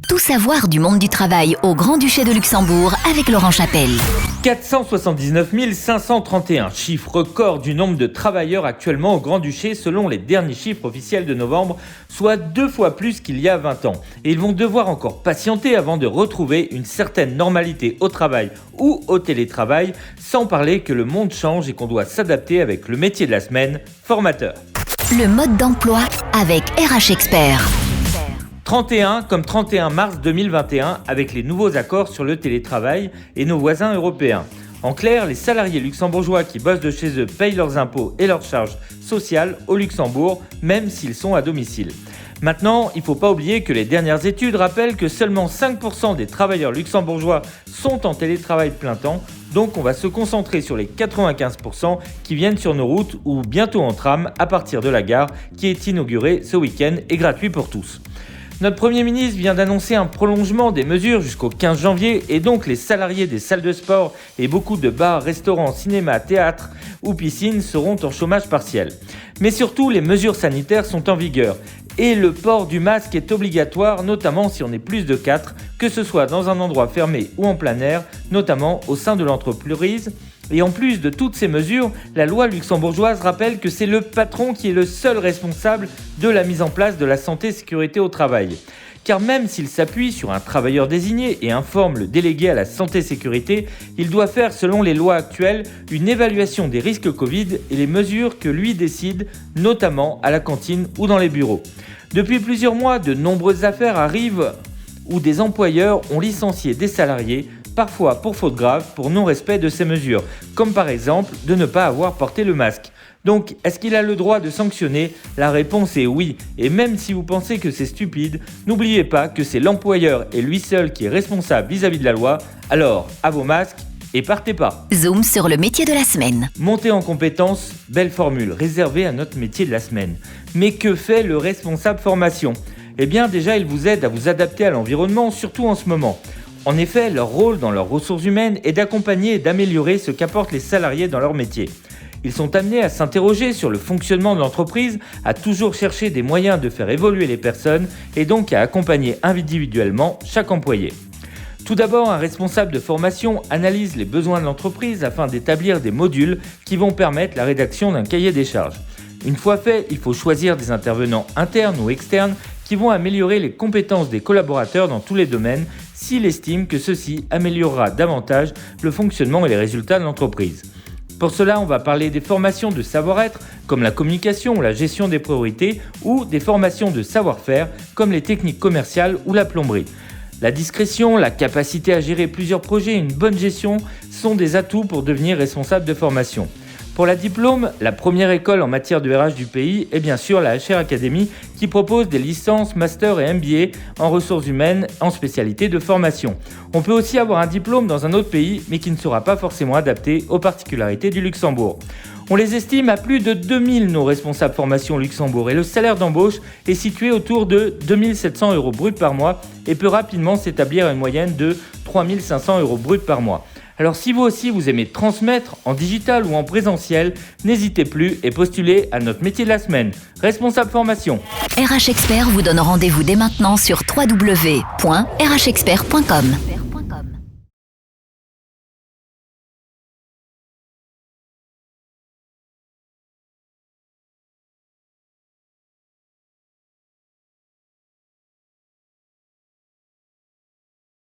Tout savoir du monde du travail au Grand-Duché de Luxembourg avec Laurent Chapelle. 479 531, chiffre record du nombre de travailleurs actuellement au Grand-Duché selon les derniers chiffres officiels de novembre, soit 2 fois plus qu'il y a 20 ans. Et ils vont devoir encore patienter avant de retrouver une certaine normalité au travail ou au télétravail, sans parler que le monde change et qu'on doit s'adapter avec le métier de la semaine, formateur. Le mode d'emploi avec RH Expert. 31 comme 31 mars 2021 avec les nouveaux accords sur le télétravail et nos voisins européens. En clair, les salariés luxembourgeois qui bossent de chez eux payent leurs impôts et leurs charges sociales au Luxembourg, même s'ils sont à domicile. Maintenant, il ne faut pas oublier que les dernières études rappellent que seulement 5% des travailleurs luxembourgeois sont en télétravail plein temps, donc on va se concentrer sur les 95% qui viennent sur nos routes ou bientôt en tram à partir de la gare qui est inaugurée ce week-end et gratuit pour tous. Notre Premier ministre vient d'annoncer un prolongement des mesures jusqu'au 15 janvier et donc les salariés des salles de sport et beaucoup de bars, restaurants, cinémas, théâtres ou piscines seront en chômage partiel. Mais surtout, les mesures sanitaires sont en vigueur et le port du masque est obligatoire, notamment si on est plus de 4, que ce soit dans un endroit fermé ou en plein air, notamment au sein de l'entreprise. Et en plus de toutes ces mesures, la loi luxembourgeoise rappelle que c'est le patron qui est le seul responsable de la mise en place de la santé et sécurité au travail. Car même s'il s'appuie sur un travailleur désigné et informe le délégué à la santé et sécurité, il doit faire, selon les lois actuelles, une évaluation des risques Covid et les mesures que lui décide, notamment à la cantine ou dans les bureaux. Depuis plusieurs mois, de nombreuses affaires arrivent où des employeurs ont licencié des salariés, parfois pour faute grave, pour non-respect de ces mesures, comme par exemple de ne pas avoir porté le masque. Donc, est-ce qu'il a le droit de sanctionner ? La réponse est oui, et même si vous pensez que c'est stupide, n'oubliez pas que c'est l'employeur et lui seul qui est responsable vis-à-vis de la loi, alors à vos masques et partez pas. Zoom sur le métier de la semaine. Monter en compétences, belle formule, réservée à notre métier de la semaine. Mais que fait le responsable formation ? Eh bien déjà, il vous aide à vous adapter à l'environnement, surtout en ce moment. En effet, leur rôle dans leurs ressources humaines est d'accompagner et d'améliorer ce qu'apportent les salariés dans leur métier. Ils sont amenés à s'interroger sur le fonctionnement de l'entreprise, à toujours chercher des moyens de faire évoluer les personnes et donc à accompagner individuellement chaque employé. Tout d'abord, un responsable de formation analyse les besoins de l'entreprise afin d'établir des modules qui vont permettre la rédaction d'un cahier des charges. Une fois fait, il faut choisir des intervenants internes ou externes qui vont améliorer les compétences des collaborateurs dans tous les domaines s'il estime que ceci améliorera davantage le fonctionnement et les résultats de l'entreprise. Pour cela, on va parler des formations de savoir-être comme la communication ou la gestion des priorités ou des formations de savoir-faire comme les techniques commerciales ou la plomberie. La discrétion, la capacité à gérer plusieurs projets et une bonne gestion sont des atouts pour devenir responsable de formation. Pour la diplôme, la première école en matière de RH du pays est bien sûr la HR Academy qui propose des licences, masters et MBA en ressources humaines en spécialité de formation. On peut aussi avoir un diplôme dans un autre pays mais qui ne sera pas forcément adapté aux particularités du Luxembourg. On les estime à plus de 2000 nos responsables formation au Luxembourg et le salaire d'embauche est situé autour de 2700 € bruts par mois et peut rapidement s'établir à une moyenne de 3500 € bruts par mois. Alors si vous aussi vous aimez transmettre en digital ou en présentiel, n'hésitez plus et postulez à notre métier de la semaine, responsable formation. RH Expert vous donne rendez-vous dès maintenant sur www.rhexpert.com.